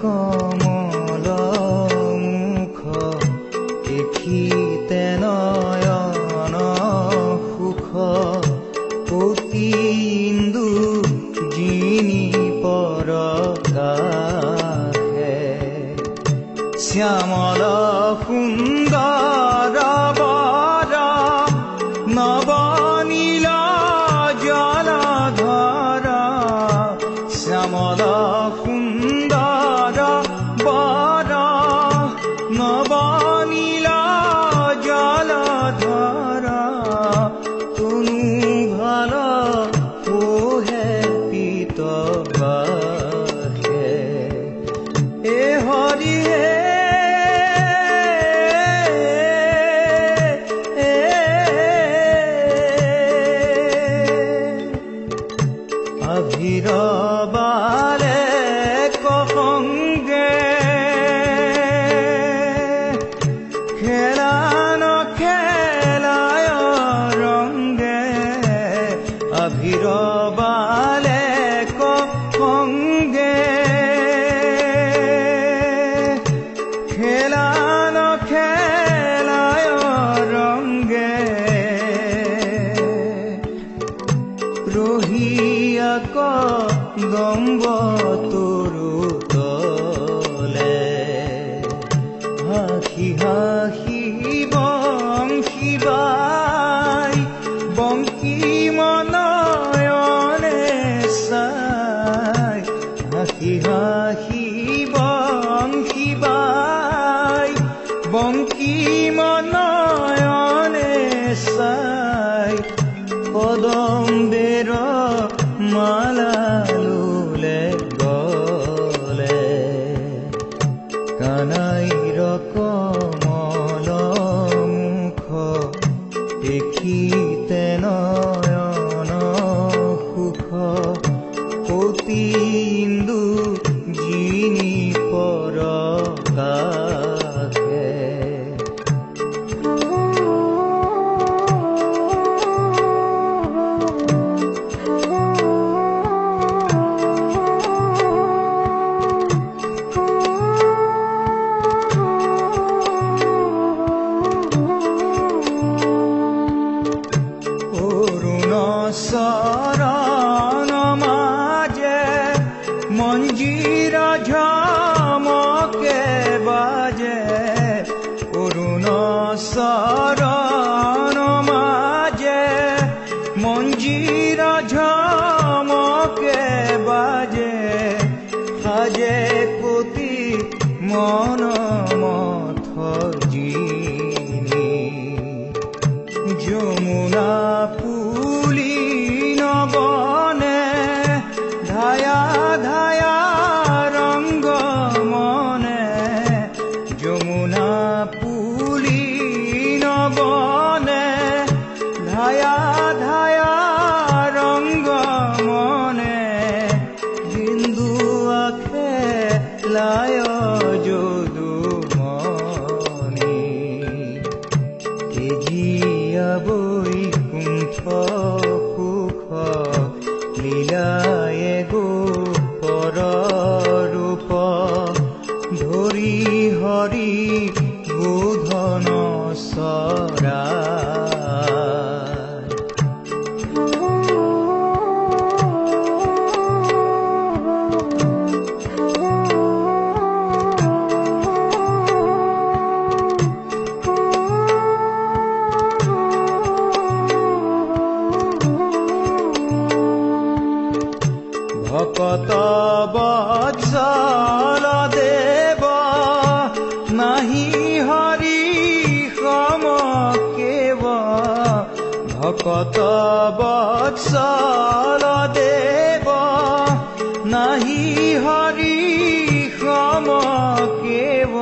কমল মুখ দেখিতে নয়ন সুখ অতি ইন্দু যিনি পৰগাহে শ্যামল সুন্দৰ বৰ নবনীল জলধৰ শ্যামল সুন্দৰ বৰ নবনীল জলধৰ তনু ভাল পোহে পিতবাহে এ হৰি হে অভিৰবালে কসংগে খেলা নখেলায় ৰংগে অভিৰবালে কসংগে খেলা নখেলায় ৰংগে ৰহিয়া কদম্ব তৰু তলে হাসি হাসি বংশী বাই বংশী মনয়নে চাই হাসি হাসি বংশী বাই বংশী মনয়নে চাই কদম্বেৰ মালা লুলে গলে কানাইৰ কমল মুখ দেখিতে নয়ন সুখ অতি ইন্দু যিনি পৰগাহে চৰণ মাজে মঞ্জিৰ ঝমকে বাজে অৰুণ চৰণ মাজে মঞ্জিৰ ঝমকে বাজে সাজে কতি মন মথ জিনি যমুনা পুলি নবনে ধায়া ধায়া ৰংগ মনে যমুনা পুলি নবনে ধায়া ধায়া ৰংগ মনে বিন্দু আখে লায় যদু মনি তেজিয়া বৈকুণ্ঠ সুখ লীলায়ে গোপৰ ৰূপ ধৰি হৰি গোধন চৰা ভকত বৎসল দেৱ নাহি হৰি সমকেব ভকত বৎসল দেৱ নাহি হৰি সমকেব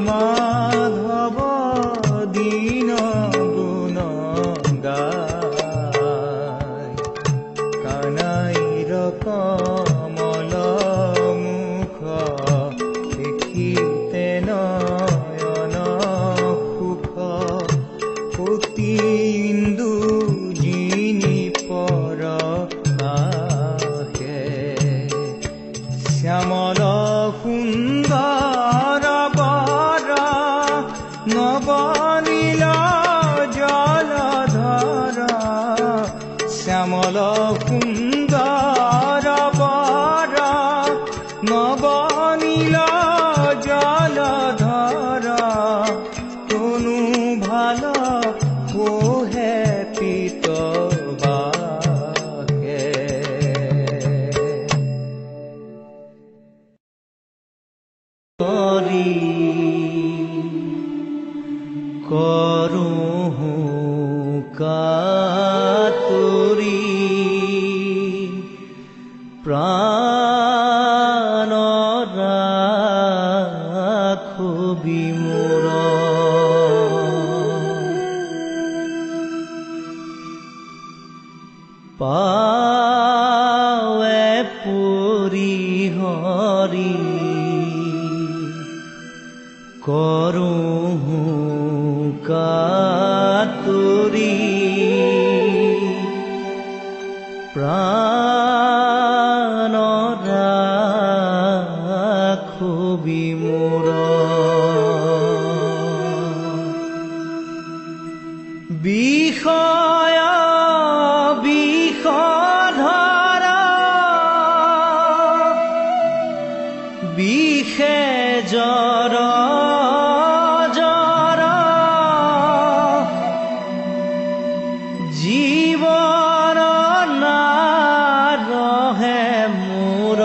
মাধৱ দীন গুণ গায় কানাইৰ কমল মুখ দেখিতে নয়ন সুখ অতি ইন্দু যিনি পৰগাহে শ্যামল পৰিহৰি কৰোঁ কাতুৰি প্ৰাণ ৰাখবি মোৰ বিষয় বিষধৰ বিষে জ্বৰ জ্বৰ জীৱন নাৰহে মোৰ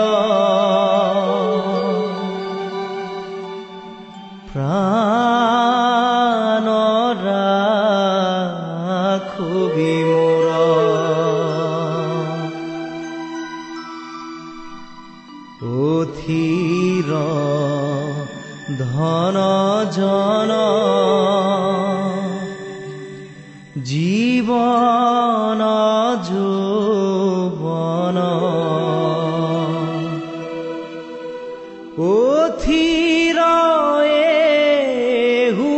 প্ৰাণ ৰাখবি মোৰ অথিৰ ধন জন জীৱন যৌৱন অথিৰ এহু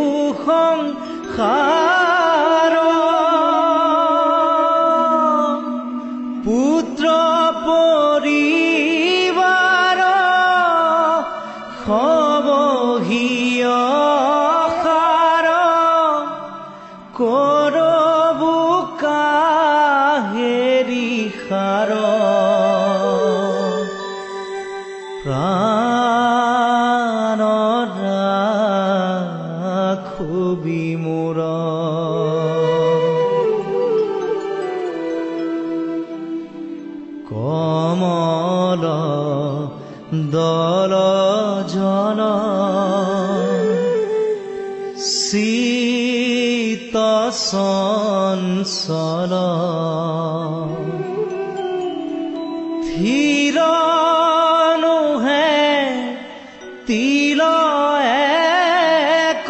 সংসাৰ পুত্ৰ পৰিবাৰ সবহিয় সাৰ কৰবু কাহেৰি সাৰ প্ৰাণ ৰাখবি মোৰ কমল দল জন শীত চঞ্চল থিৰ নোহে তিল এক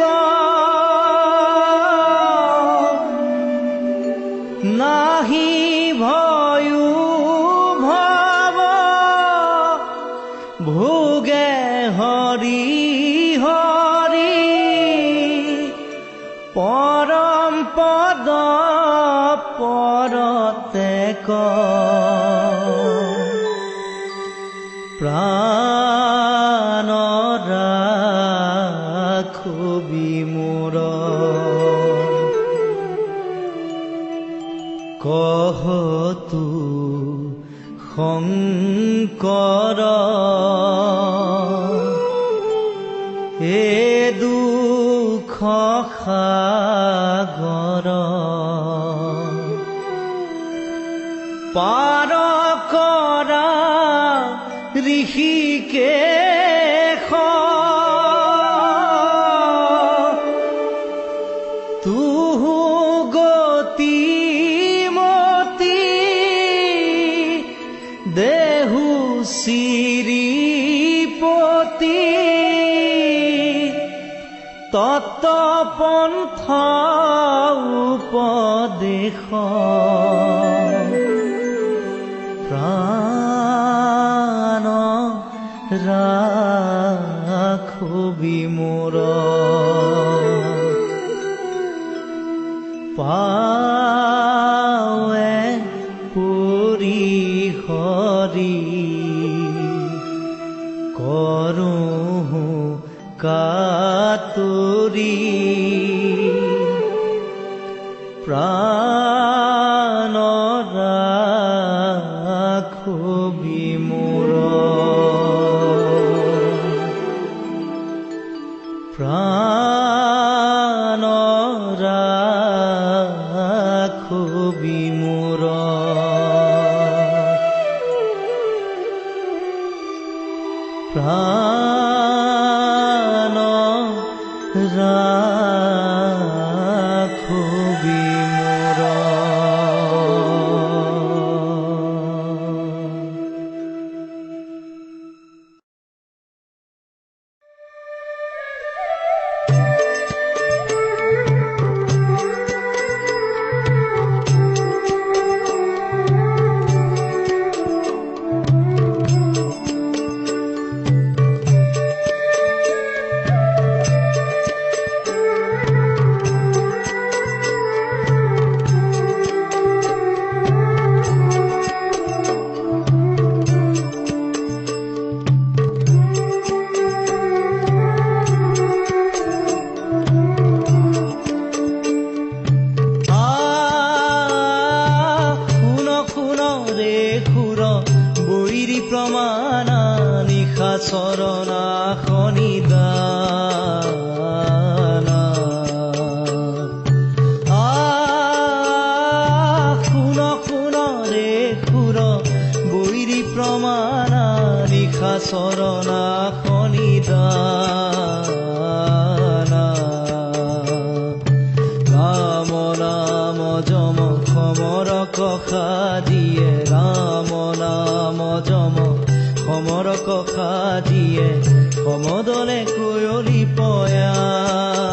নাহি ভয়ো ভৱ ভোগে হৰি হৰি পৰম পদ পৰতেক প্ৰাণ ৰাখবি মোৰ কহতু শংকৰ এ দুখ সাগৰ পাৰ কৰা ঋষিকেশ তুহু গতি মতি দেহু শ্ৰীপতি তত পন্থ উপদেশ প্ৰাণ ৰাখবি মোৰ পাৱে পৰিহৰি কৰোঁ কাতুৰি প্ৰাণ ৰাখবি মোৰ প্ৰাণ ৰাখবি মোৰ প্ৰাণ ৰাখবি মোৰ চৰণা খনিদানা শুন শুন ৰে সুৰ বৈৰী প্ৰমাণা নিশা চৰণা খনিদানা ৰাম নাম যম সমৰ কষাদিয়ে ৰাম নাম যম সমৰ কষাদিয়ে সমদলে কৈলি পয়ানা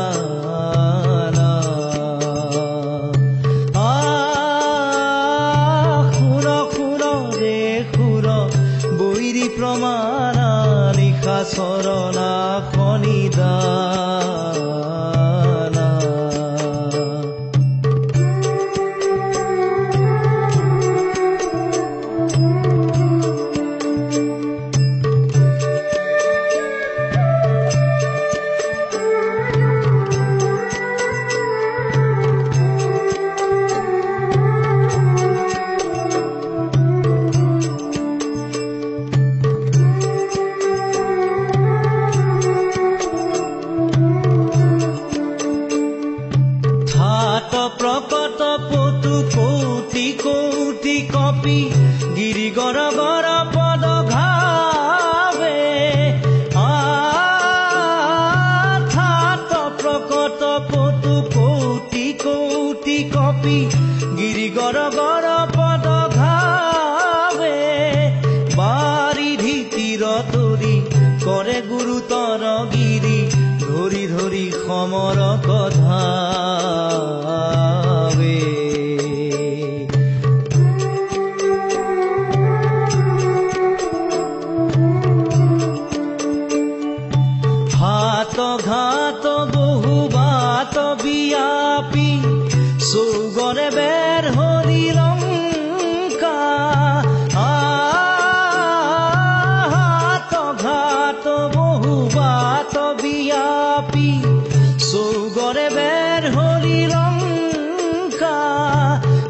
শুন শুন ৰে সুৰ বৈৰী প্ৰমাণা নিশা চৰণা খনিদানা প্ৰকট পটু কৌটি কৌটি কপি গিৰি গৰ গৰ পদ ঘাৱে থাত প্ৰকট পটু কৌটি কৌটি কপি গিৰি গৰ গৰ পদ ঘাৱে বাৰিধি তীৰ তৰি কৰে গুৰুতৰ গিৰি ধৰি ধৰি সমৰ কথা ঘাত বহু বাত বিয়াপি চৌগৰে বেৰ হৰি লংকা ঘাত বহু বাত বিয়াপি চৌগৰে বেৰ হৰি লংকা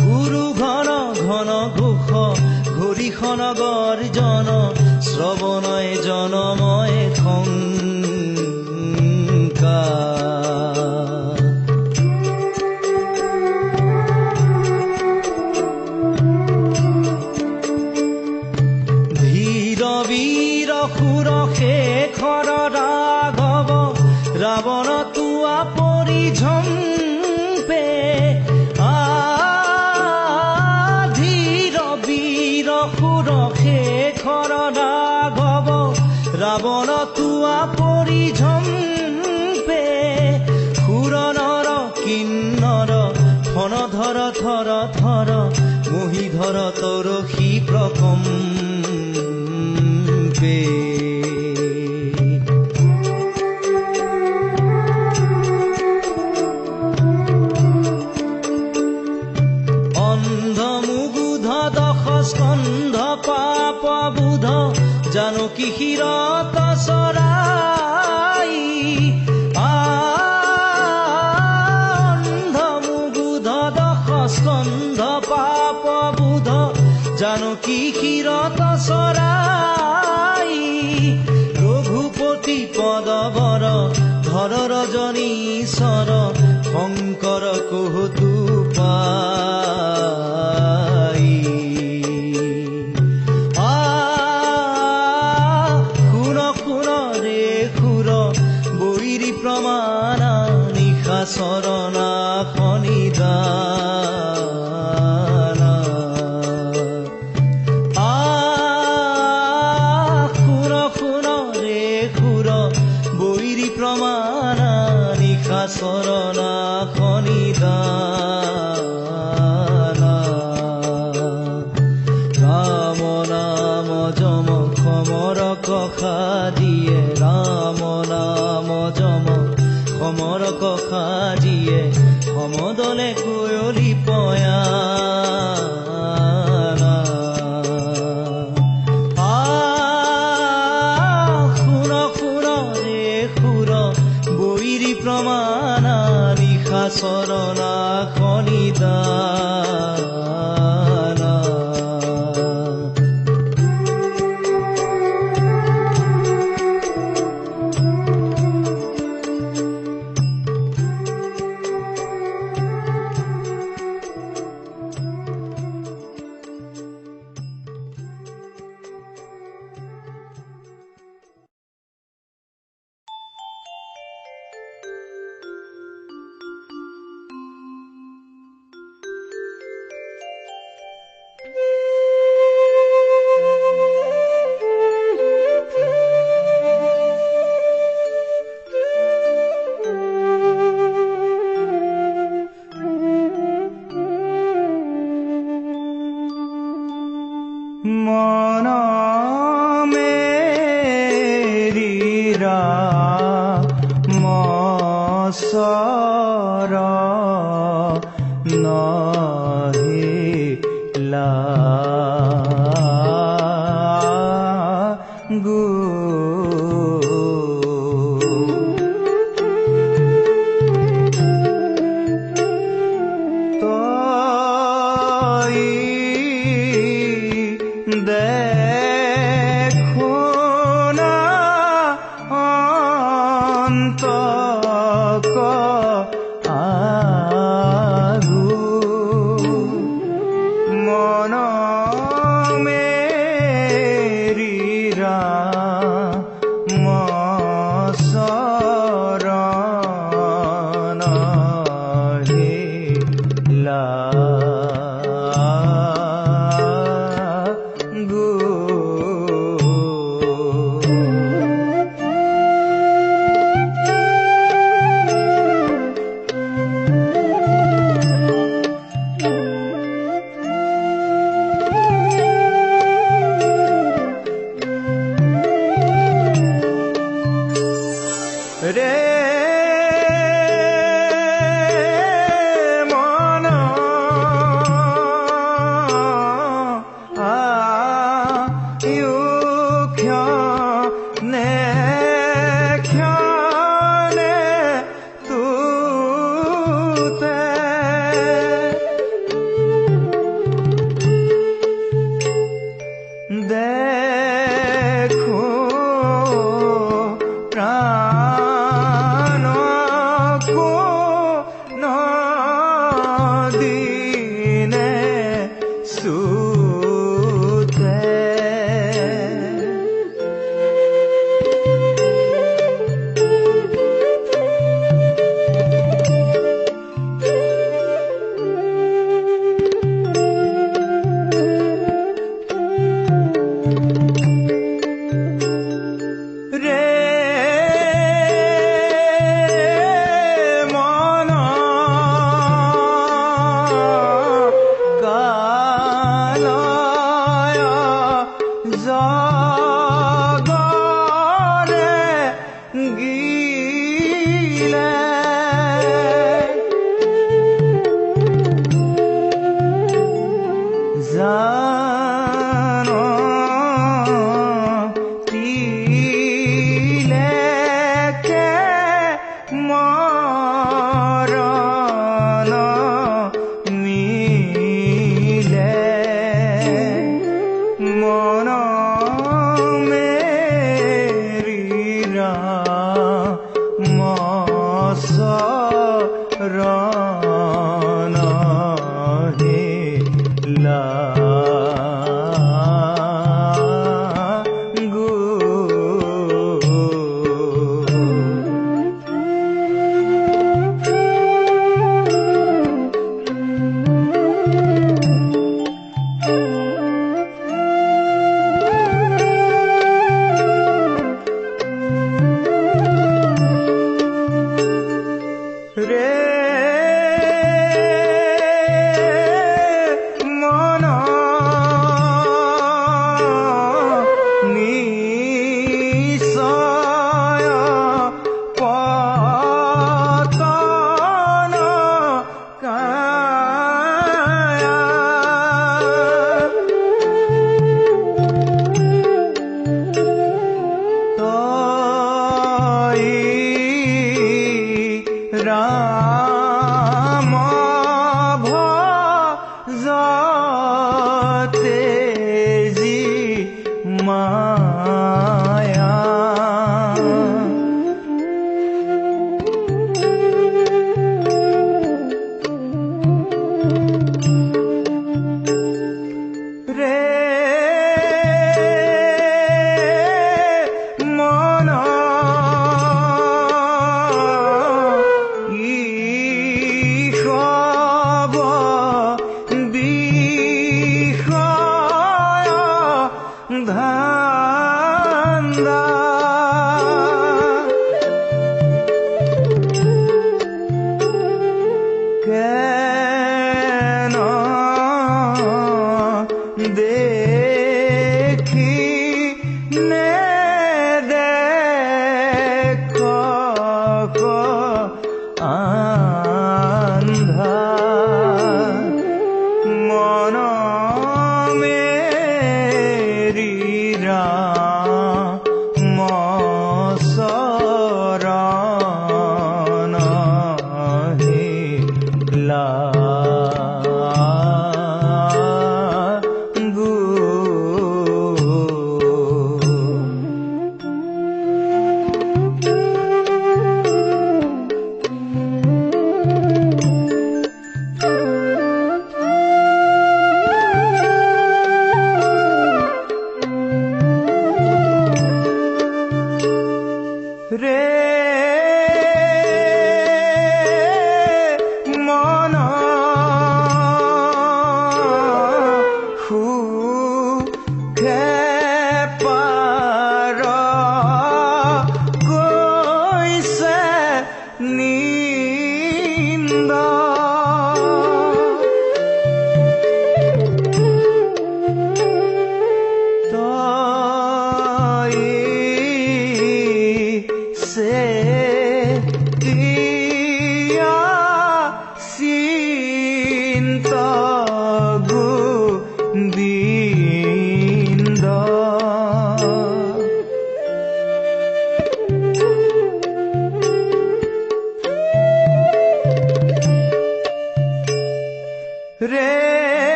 গুৰু ঘন ঘন ঘোষ ঘড়ীখন গৰ্জন শ্ৰৱণয় জনময় ধীৰ বীৰ সুৰ শেখৰ ৰাঘৱ ৰাৱণ তুৱা পৰিঝম্পে ধীৰ বীৰ সুৰ শেখৰ ৰাঘৱ ৰাৱণ তুৱা পৰিঝম্পে সুৰ নৰ কিন্নৰ ফণ ধৰ থৰ থৰ মহিধৰ তৰসী প্ৰকম্পে অন্ধ মুগুধ দশ স্কন্ধ পাপ বুধ জানকী শিৰত চৰাই অন্ধ মুগুধ দশ স্কন্ধ পাপ বুধ জানকী শিৰত চৰাই ৰঘুপতি পদবৰ ধৰ ৰজনীশ্বৰ শংকৰ কহতু পাই শুন শুন ৰে সুৰ বৈৰী প্ৰমাণা নিশা চৰণা খনিদানা শুন শুন ৰে সুৰ বৈৰী প্ৰমাণা নিশা চৰণা খনিদানা ৰাম নাম যম সমৰ কষাদিয়ে ৰাম নাম যম সমৰ কষাদিয়ে সমদলে কৈলি পয়ানা শুন শুন ৰে সুৰ বৈৰী প্ৰমাণা নিশা চৰণা খনিদানা শৰণ লাগো।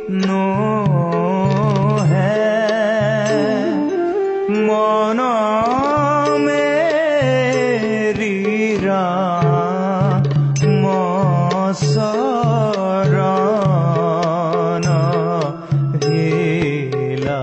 নোহে মন মেৰিৰা মচৰণ হিলা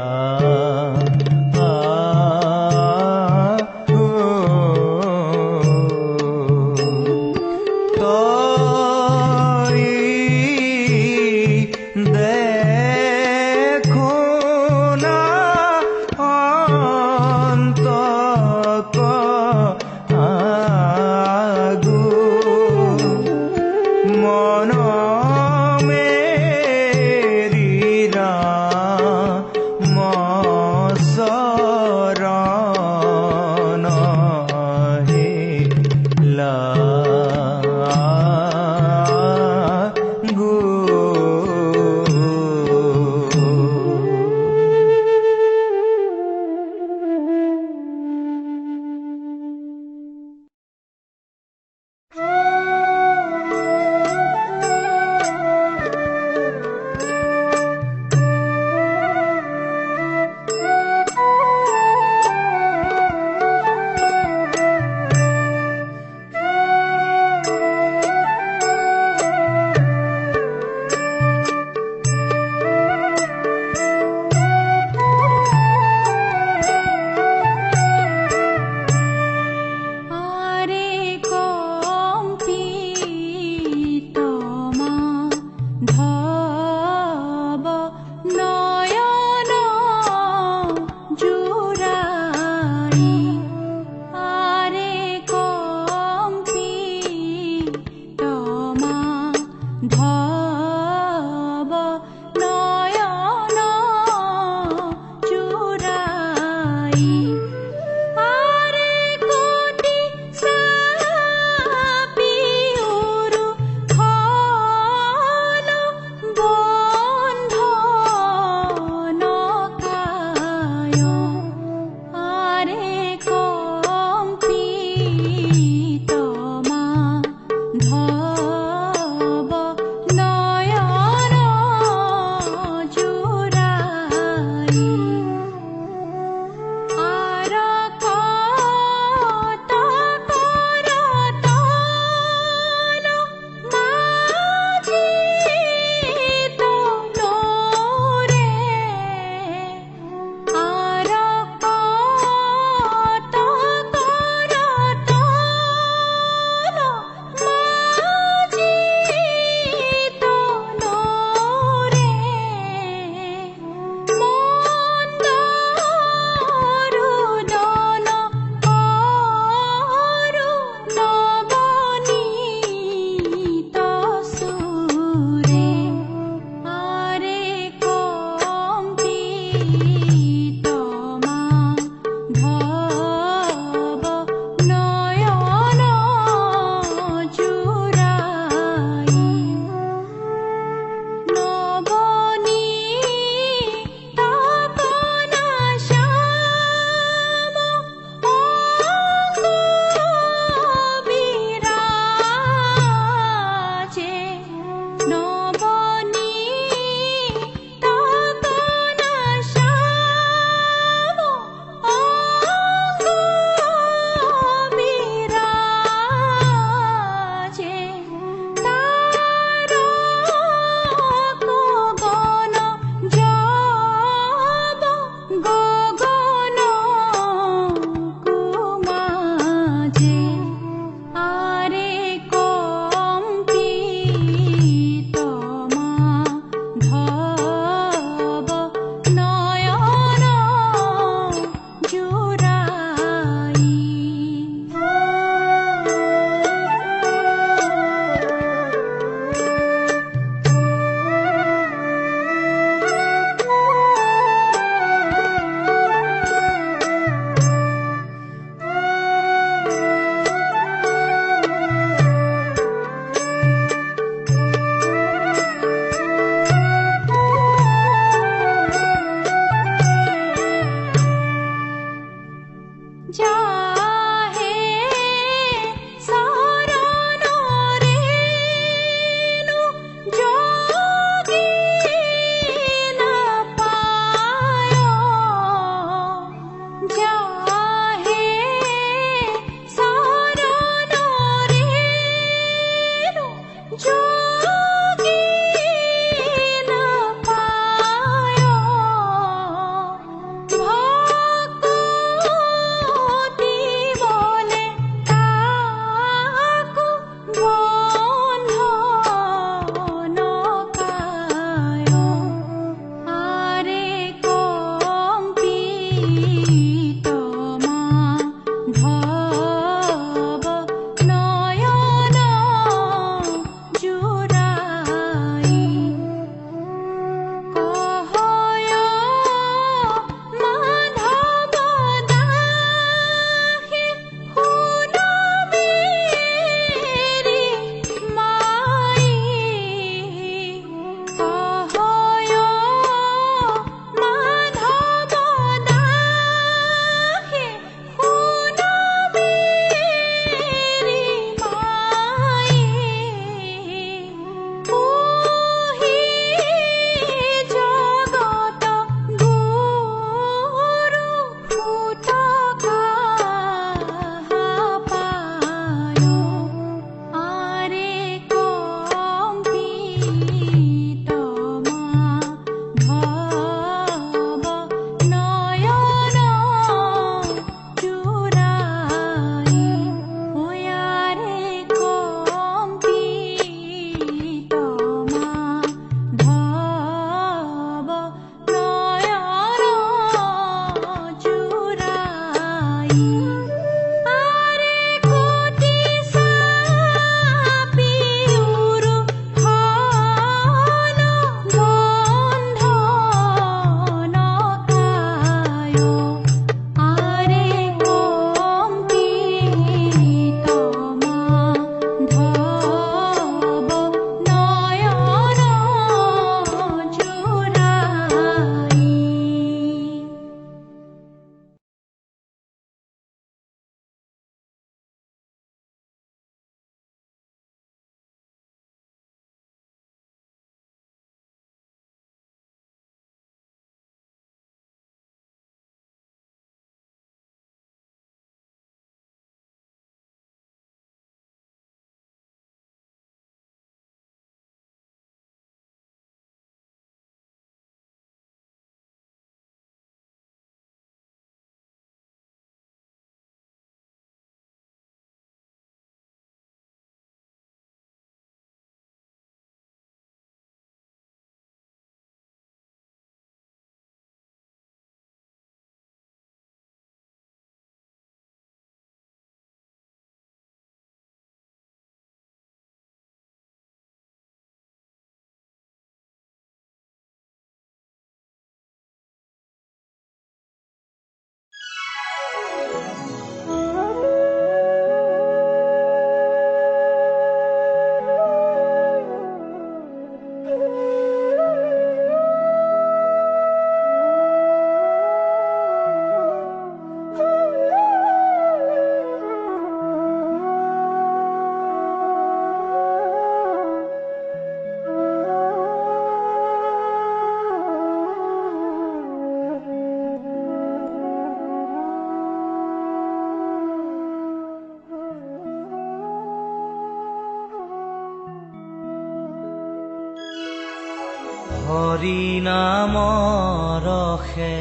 হৰি নামৰ ৰসে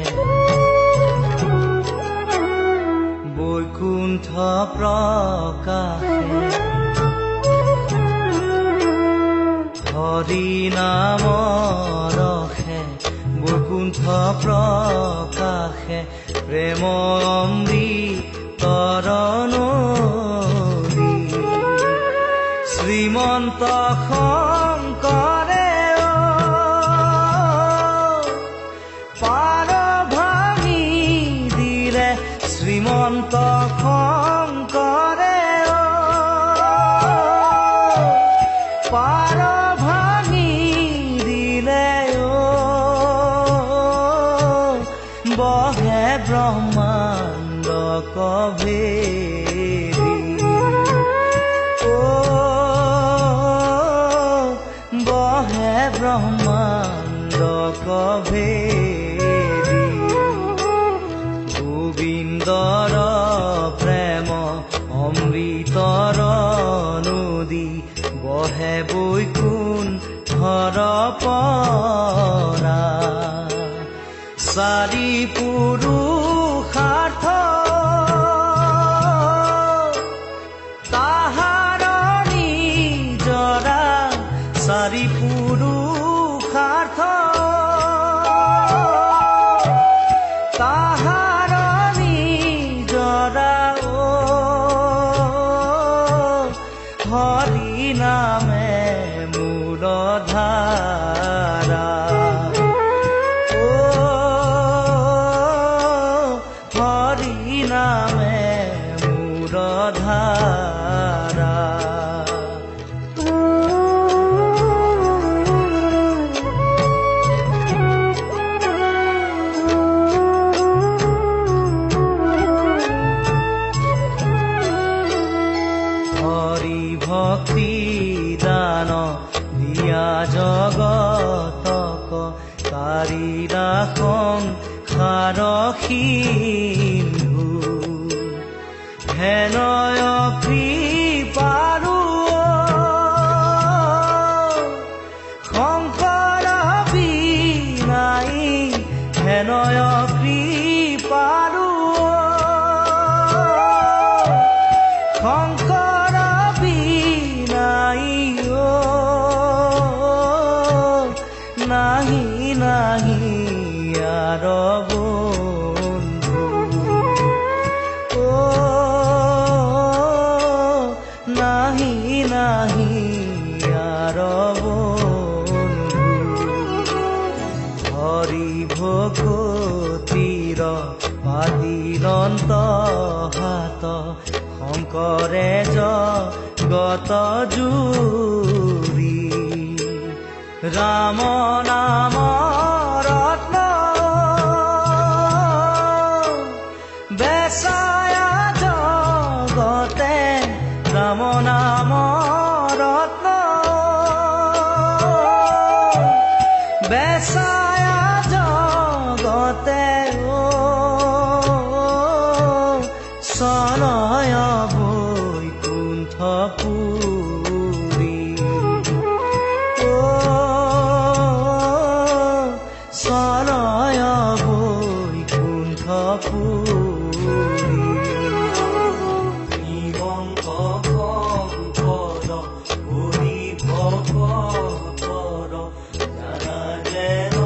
বৈকুণ্ঠ প্ৰকাশে হৰি নামৰ ৰসে বৈকুণ্ঠ প্ৰকাশে প্ৰেম অমৃতৰ নদী শ্ৰীমন্ত শংকৰে পাৰ ভাঙি দিলে শ্ৰীমন্ত শংকৰে পাৰ ভাঙি দিলে বহে ব্ৰহ্মাণ্ড কভেৰি বহে ব্ৰহ্মাণ্ড কভেৰি গোবিন্দৰ প্ৰেম অমৃতৰ নদী বহে বৈকুণ্ঠৰ পৰা চাৰি পুৰুষাৰ্থ তাহাৰ নিজৰা চাৰি পুৰুষাৰ্থ তাহাৰ নিজৰা হৰি নামে মূলধাৰা হৰি নামে মূলধাৰা হৰি ভক্তি দান দিয়া জগতক কাৰিৰা সংসাৰ সিন্ধু হেনয় কৃপাৰু শংকৰ বিনাই হেনয় কৃপাৰু শংকৰ বিনাই নাহি নাহি আৰ বন্ধু নাহি নাহি আৰ বন্ধু হৰি ভকতিৰ পাতিৰন্ত হাত শংকৰে জগত জুৰি ৰাম নাম ৰত্ন বেচায়া জগতে ৰাম নাম ৰত্ন বেচায়া জগতে চলয় বৈকুণ্ঠ পুৰী চলয় বৈকুণ্ঠ পুৰী শ্ৰীমন্ত শংকৰ হৰি ভকতৰ জানা যেন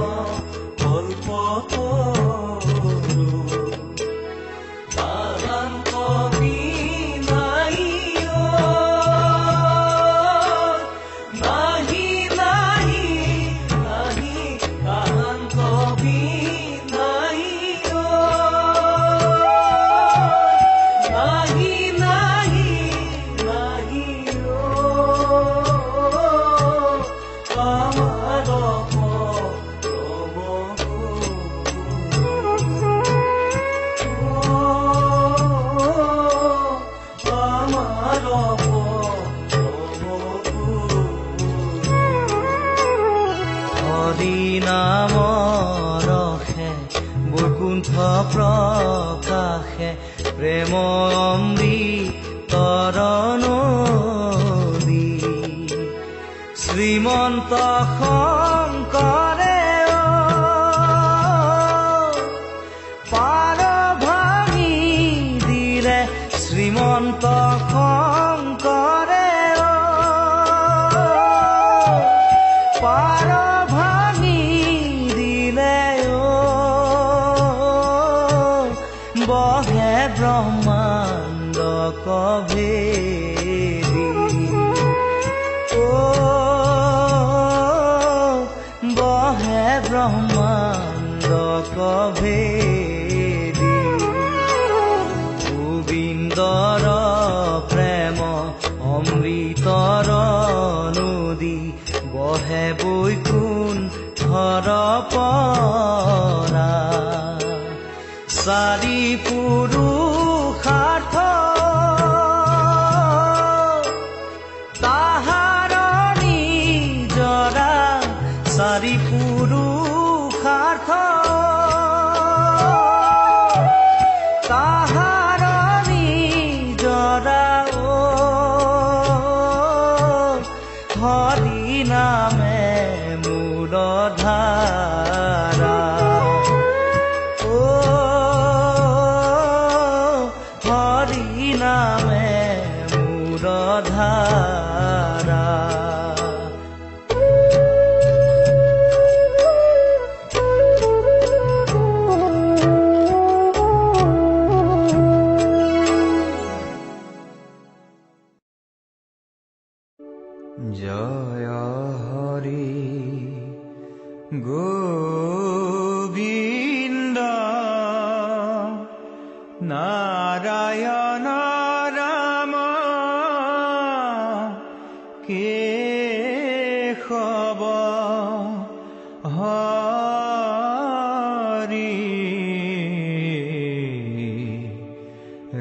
কল্পতৰু তাহান্ত বিনাই নাহি নাহি নাহি তাহান্ত বিনাই নাহি নাহি নাহি আমার হৰি নাম ৰসে বৈকুণ্ঠ প্ৰকাশে প্ৰেম অমৃতৰ নদী শ্ৰীমন্ত শংকৰে ভেদি বহে ব্ৰহ্মাণ্ড ভেদি গোবিন্দৰ প্ৰেম অমৃতৰ নদী বহে বৈকুণ্ঠৰ পৰা চাৰি পুৰুষাৰ্থ তাহাৰ নিজৰা চাৰি পুৰুষাৰ্থ তাহাৰ নিজৰা হৰি নামে মূল ধাৰা হৰি নামে মূল ধাৰা জয় হৰি গোবিন্দ নাৰায়ণ ৰাম কেশৱ হৰি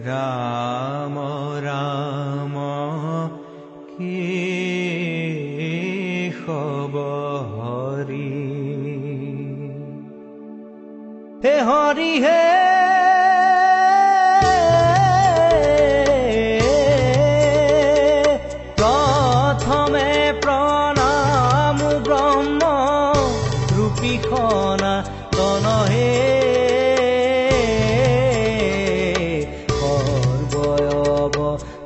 ৰাম ৰাম কেশৱ হৰি হে হৰি হে প্ৰথমে প্ৰণাম ব্ৰহ্ম ৰূপীখনা তনহে সৰ্বয়ব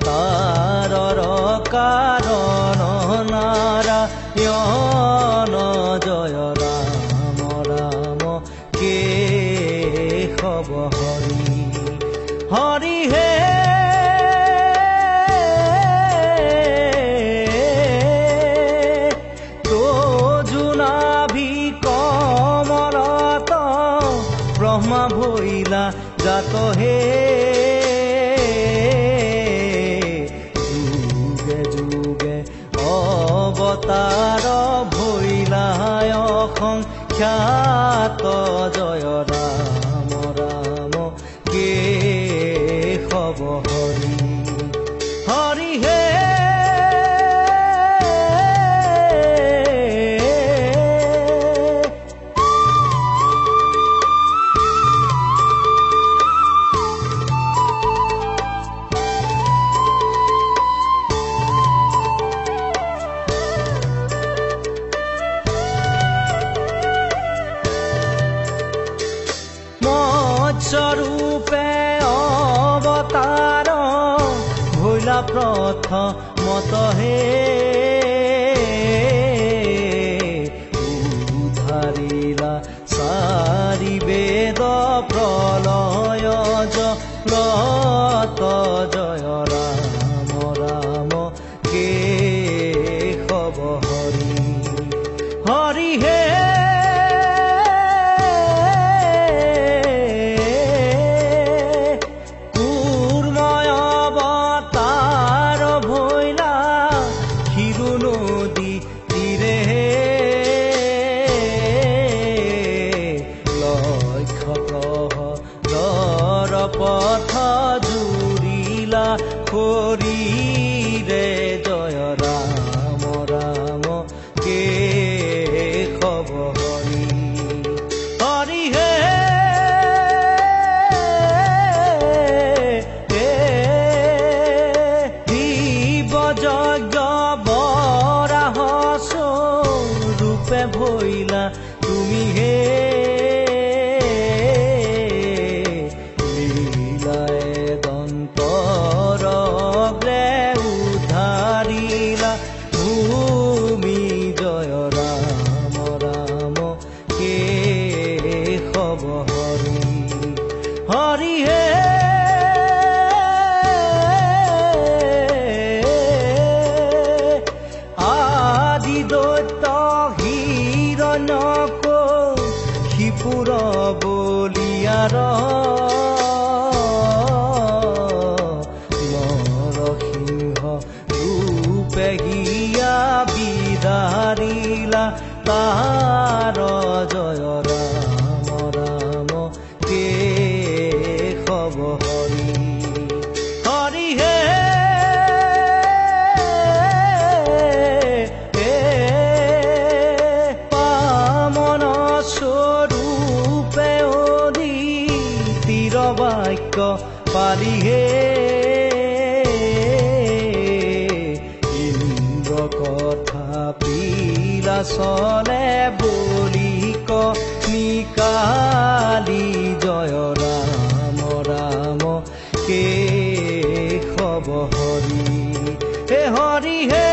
তাৰৰ কাৰণ নাৰায়ণ জয় ৰাম ৰাম কেশৱ হৰি হৰি হে তোজুনাভি কমলত ব্ৰহ্মা ভৈলা জাত হে যুগে যুগে অৱতাৰ ভৈলায় সংখ্যাত জয় ৰাম ৰাম কেশৱ হৰি হৰি হে মৎস্যৰূপে অৱতাৰ ভৈলা প্ৰথমতহে উদ্ধাৰিলা চাৰি বেদ প্ৰলয় জলত জয় ৰাম ৰাম কেশৱ হৰি হৰি হে পথ জুৰিলা হৰিৰে জয় ৰাম ৰাম কেশৱ হৰি হৰি হে শিৱ যজ্ঞ বৰাহ স্বৰূপে ভৈলা তুমি হে হৰি হে নকৈ শিপুৰ বলিয়াৰ নৰসিংহ ৰূপে হিয়া বিদাৰিলা তাৰ জয় ৰাম ৰাম কেশৱ হৰি হৰি হে পামন স্বৰূপে অধীতিৰ বাক্য পালি হে ইন্দ্ৰ কথা পিলা চলে বুলি ক নিকালি জয় ৰাম ৰাম কেশৱ হৰি হে হৰি হে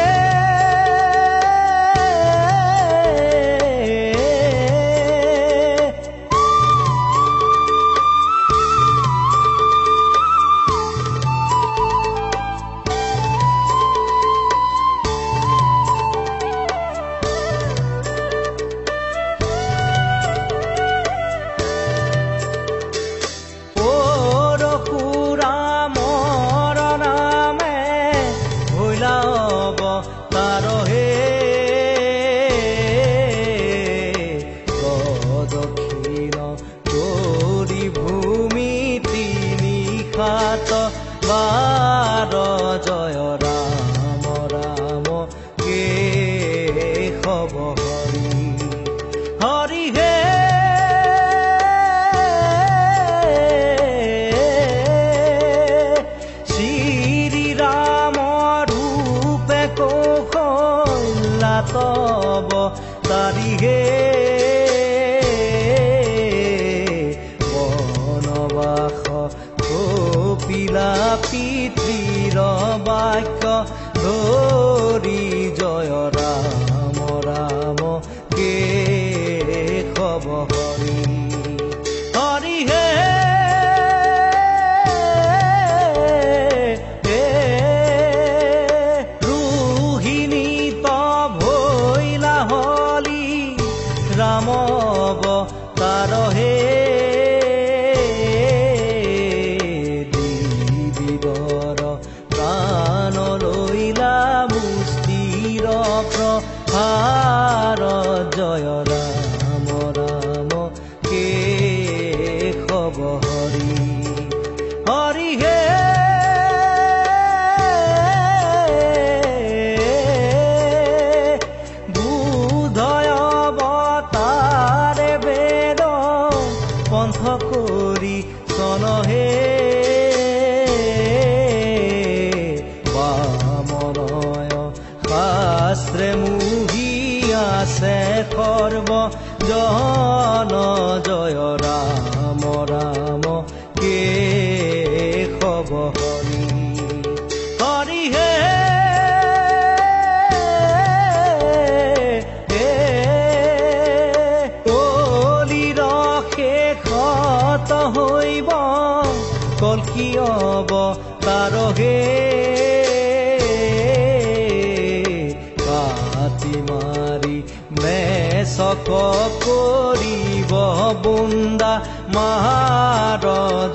জয় ৰাম ৰাম কেশৱ হৰি হৰি হে শ্ৰী ৰাম ৰূপে কৌশলা তব তাৰি হে বনবাস কপিলা পিতৃৰ বাক্য ধৰি জয় ৰাম ৰাম কেশৱ হৰি হৰি হে ৰোহিণীত ভৈলা হলি ৰাম অৱতাৰ হে প্ৰভাৰ জয় ৰাম ৰাম কেশৱ হৰি হৰি হে বুধয় অৱতাৰে বেদ পন্থ কৰি চনহে শাস্ত্ৰে মুহি আছে সৰ্ব জন জয় ৰাম ৰাম কেশৱ হৰি হৰি হে কলিৰ শেষত হৈব কল্কি অৱতাৰ হে মাৰি মেচক কৰিব বুন্দা মাৰ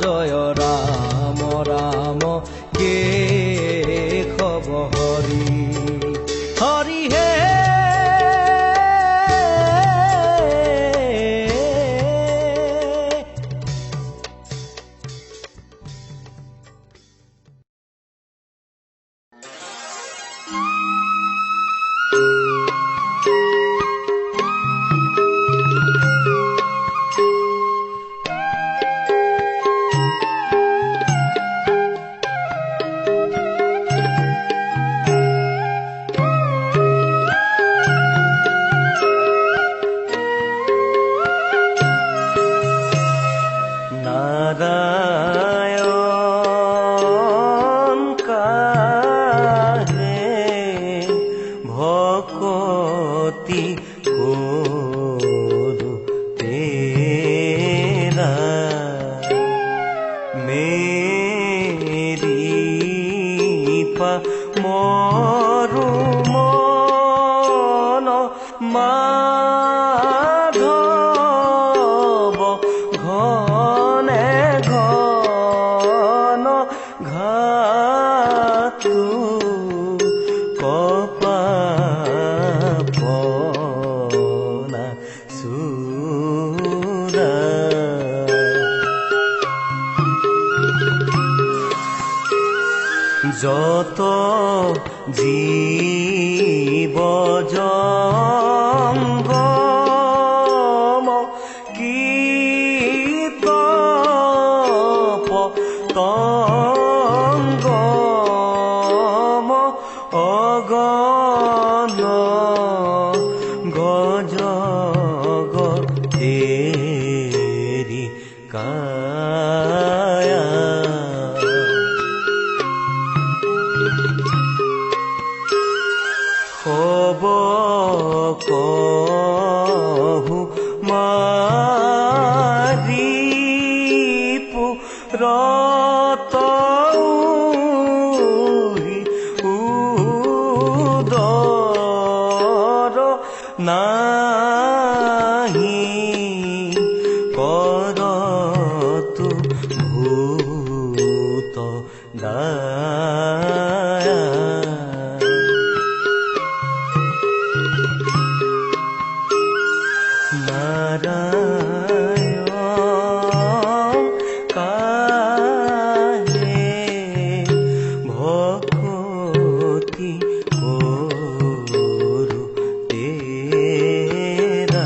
জয় ৰাম ৰাম কেশৱ হৰি হৰি হে সুৰা যত জীৱ জঙ্গম কীত পতঙ্গম অগণ গজগতেৰি কায়া হব কহু মাৰিপু ৰত উদৰ নাহি কৰতু ভূত দায়া নাৰায়ণ কাহে ভকতি কৰু তেৰা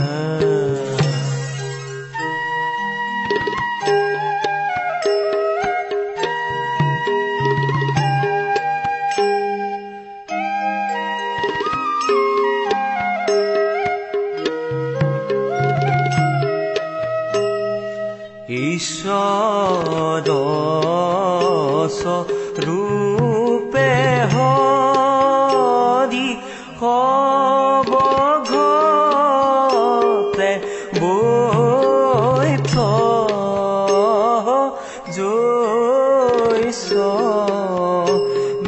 ঈশ্বৰ স্বৰূপে হৰি সবঘতে বৈঠ জৈছ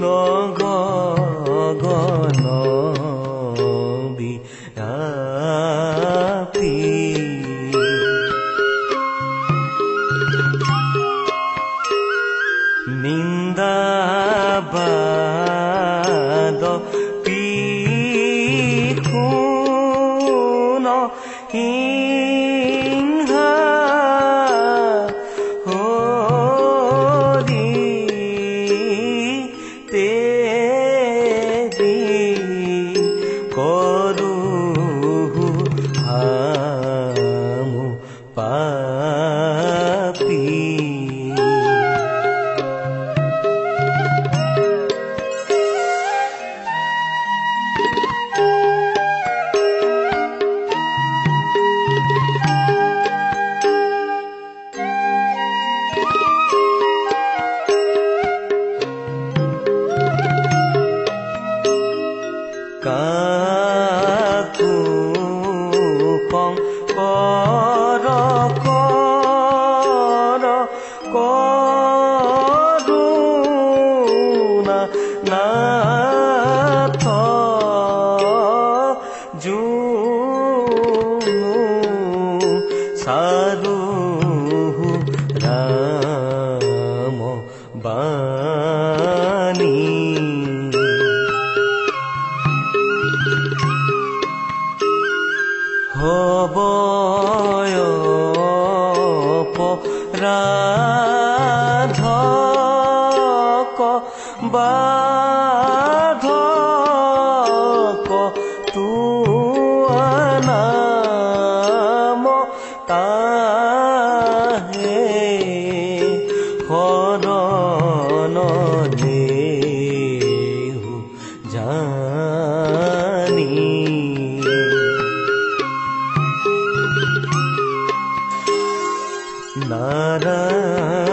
নগণ বিৰাপী নিন্দাবাদ পিখুন হিংসা হৰি তেৰি কৰো হামু পাপী কাকু কৰ কৰোণা নাথ জুনু চাৰু ৰাম বাণী হবয় ৰাধক বাধক তুয়ানাম তাহে শৰণ দেহু জানি নাৰায়ণ